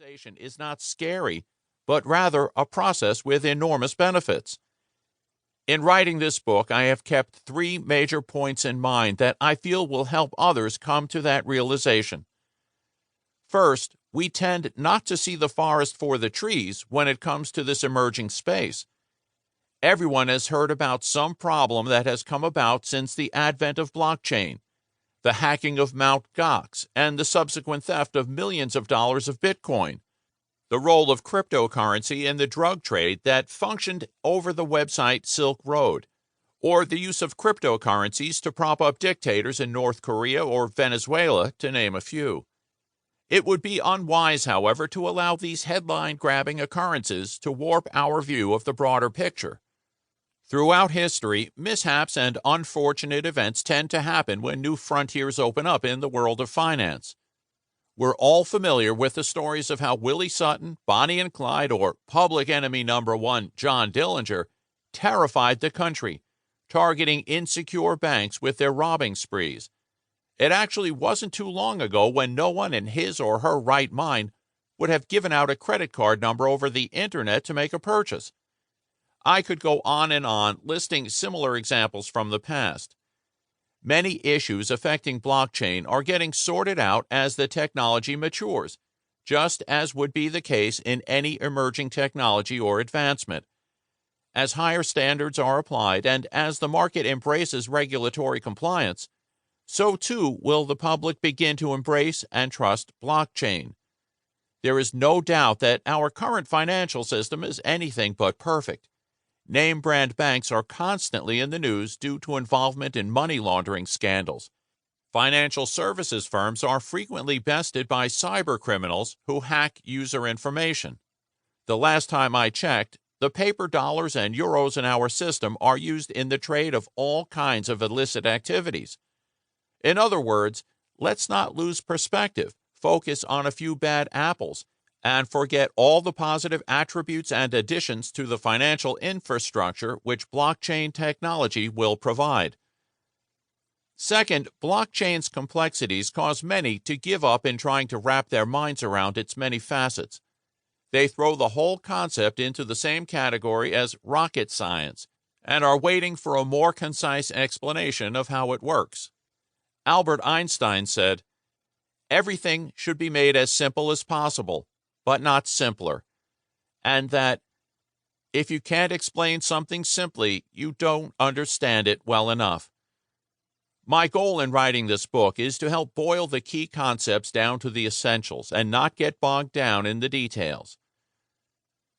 realization is not scary, but rather a process with enormous benefits. In writing this book, I have kept three major points in mind that I feel will help others come to that realization. First, we tend not to see the forest for the trees when it comes to this emerging space. Everyone has heard about some problem that has come about since the advent of blockchain, the hacking of Mt. Gox, and the subsequent theft of millions of dollars of Bitcoin, the role of cryptocurrency in the drug trade that functioned over the website Silk Road, or the use of cryptocurrencies to prop up dictators in North Korea or Venezuela, to name a few. It would be unwise, however, to allow these headline-grabbing occurrences to warp our view of the broader picture. Throughout history, mishaps and unfortunate events tend to happen when new frontiers open up in the world of finance. We're all familiar with the stories of how Willie Sutton, Bonnie and Clyde, or public enemy number one John Dillinger terrified the country, targeting insecure banks with their robbing sprees. It actually wasn't too long ago when no one in his or her right mind would have given out a credit card number over the internet to make a purchase. I could go on and on listing similar examples from the past. Many issues affecting blockchain are getting sorted out as the technology matures, just as would be the case in any emerging technology or advancement. As higher standards are applied and as the market embraces regulatory compliance, so too will the public begin to embrace and trust blockchain. There is no doubt that our current financial system is anything but perfect. Name-brand banks are constantly in the news due to involvement in money laundering scandals. Financial services firms are frequently bested by cybercriminals who hack user information. The last time I checked, the paper dollars and euros in our system are used in the trade of all kinds of illicit activities. In other words, let's not lose perspective, focus on a few bad apples, and forget all the positive attributes and additions to the financial infrastructure which blockchain technology will provide. Second, blockchain's complexities cause many to give up in trying to wrap their minds around its many facets. They throw the whole concept into the same category as rocket science and are waiting for a more concise explanation of how it works. Albert Einstein said, "Everything should be made as simple as possible, but not simpler," and that if you can't explain something simply, you don't understand it well enough. My goal in writing this book is to help boil the key concepts down to the essentials and not get bogged down in the details.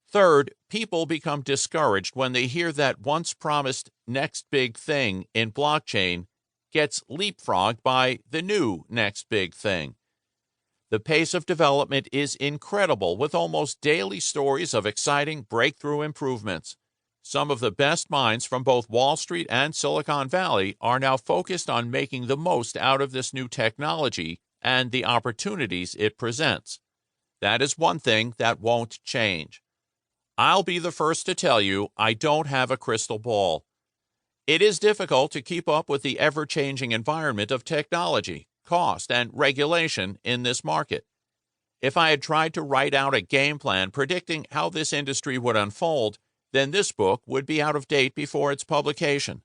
Third, people become discouraged when they hear that once promised next big thing in blockchain gets leapfrogged by the new next big thing. The pace of development is incredible, with almost daily stories of exciting breakthrough improvements. Some of the best minds from both Wall Street and Silicon Valley are now focused on making the most out of this new technology and the opportunities it presents. That is one thing that won't change. I'll be the first to tell you I don't have a crystal ball. It is difficult to keep up with the ever-changing environment of technology, cost, and regulation in this market. If I had tried to write out a game plan predicting how this industry would unfold, then this book would be out of date before its publication.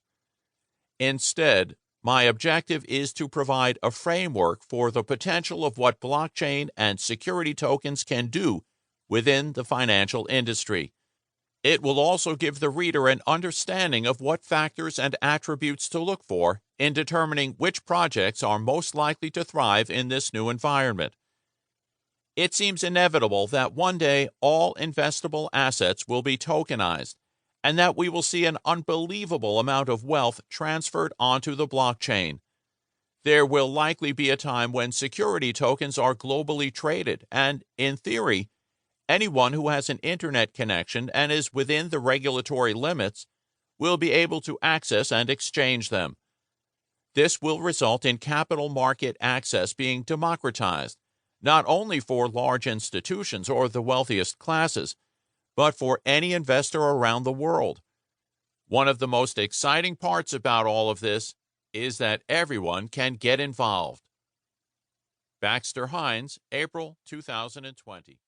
Instead, my objective is to provide a framework for the potential of what blockchain and security tokens can do within the financial industry. It will also give the reader an understanding of what factors and attributes to look for in determining which projects are most likely to thrive in this new environment. It seems inevitable that one day all investable assets will be tokenized, and that we will see an unbelievable amount of wealth transferred onto the blockchain. There will likely be a time when security tokens are globally traded, and, in theory, anyone who has an internet connection and is within the regulatory limits will be able to access and exchange them. This will result in capital market access being democratized, not only for large institutions or the wealthiest classes, but for any investor around the world. One of the most exciting parts about all of this is that everyone can get involved. Baxter Hines, April 2020.